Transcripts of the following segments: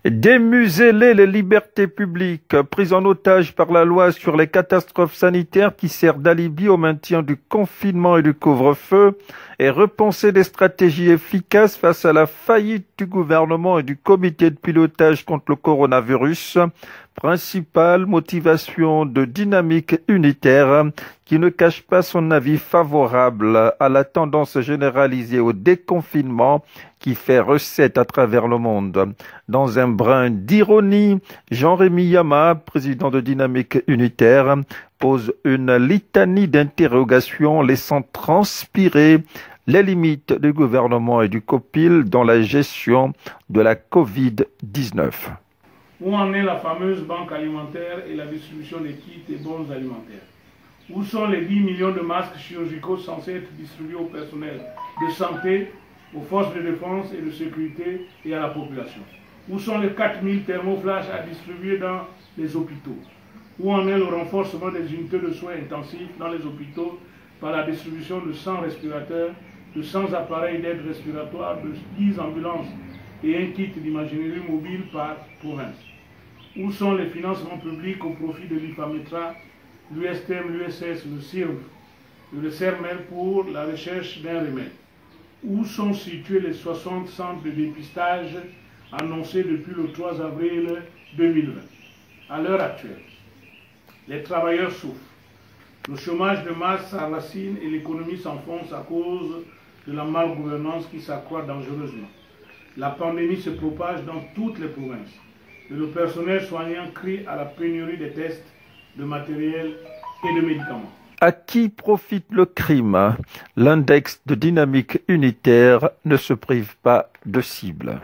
Démuseler les libertés publiques, prises en otage par la loi sur les catastrophes sanitaires qui sert d'alibi au maintien du confinement et du couvre-feu, et repenser des stratégies efficaces face à la faillite du gouvernement et du comité de pilotage contre le coronavirus, principale motivation de Dynamique Unitaire, qui ne cache pas son avis favorable à la tendance généralisée au déconfinement qui fait recette à travers le monde. Dans un brin d'ironie, Jean-Rémy Yama, président de Dynamique Unitaire, pose une litanie d'interrogations laissant transpirer les limites du gouvernement et du COPIL dans la gestion de la Covid-19. Où en est la fameuse banque alimentaire et la distribution des kits et bons alimentaires? Où sont les 10 millions de masques chirurgicaux censés être distribués au personnel de santé, aux forces de défense et de sécurité et à la population? Où sont les 4000 thermoflash à distribuer dans les hôpitaux? Où en est le renforcement des unités de soins intensifs dans les hôpitaux par la distribution de 100 respirateurs, de 100 appareils d'aide respiratoire, de 10 ambulances et un kit d'imagerie mobile par province? Où sont les financements publics au profit de l'IFAMETRA, l'USTM, l'USS, le CIRV, le CERMEL pour la recherche d'un remède? Où sont situés les 60 centres de dépistage annoncés depuis le 3 avril 2020? À l'heure actuelle, les travailleurs souffrent. Le chômage de masse s'enracine et l'économie s'enfonce à cause de la malgouvernance qui s'accroît dangereusement. La pandémie se propage dans toutes les provinces et le personnel soignant crie à la pénurie des tests, de matériel et de médicaments. À qui profite le crime? L'index de Dynamique Unitaire ne se prive pas de cible.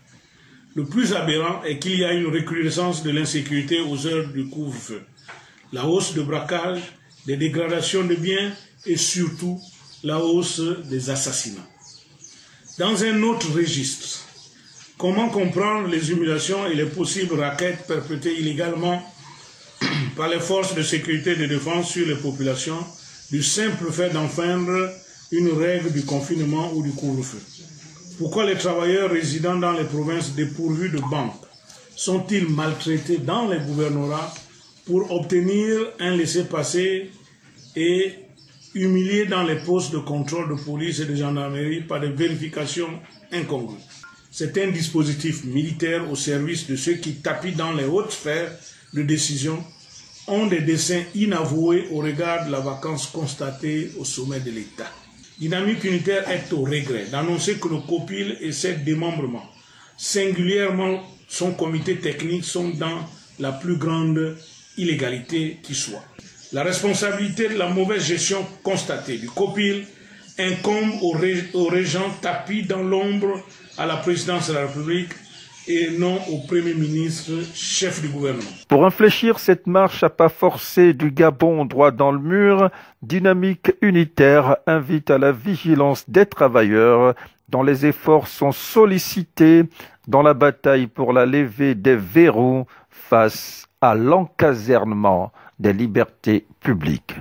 Le plus aberrant est qu'il y a une recrudescence de l'insécurité aux heures du couvre-feu. La hausse de braquage, des dégradations de biens et surtout la hausse des assassinats. Dans un autre registre, comment comprendre les humiliations et les possibles rackets perpétrées illégalement par les forces de sécurité et de défense sur les populations du simple fait d'enfreindre une règle du confinement ou du couvre-feu? Pourquoi les travailleurs résidant dans les provinces dépourvues de banques sont-ils maltraités dans les gouvernorats pour obtenir un laissez-passer et humiliés dans les postes de contrôle de police et de gendarmerie par des vérifications incongrues? C'est un dispositif militaire au service de ceux qui tapis dans les hautes sphères de décision ont des desseins inavoués au regard de la vacance constatée au sommet de l'État. Dynamique Unitaire est au regret d'annoncer que le COPIL et ses démembrements, singulièrement son comité technique, sont dans la plus grande illégalité qui soit. La responsabilité de la mauvaise gestion constatée du COPIL incombe aux régents tapis dans l'ombre à la présidence de la République et non au Premier ministre, chef du gouvernement. Pour infléchir cette marche à pas forcés du Gabon droit dans le mur, Dynamique Unitaire invite à la vigilance des travailleurs dont les efforts sont sollicités dans la bataille pour la levée des verrous face à l'encasernement des libertés publiques.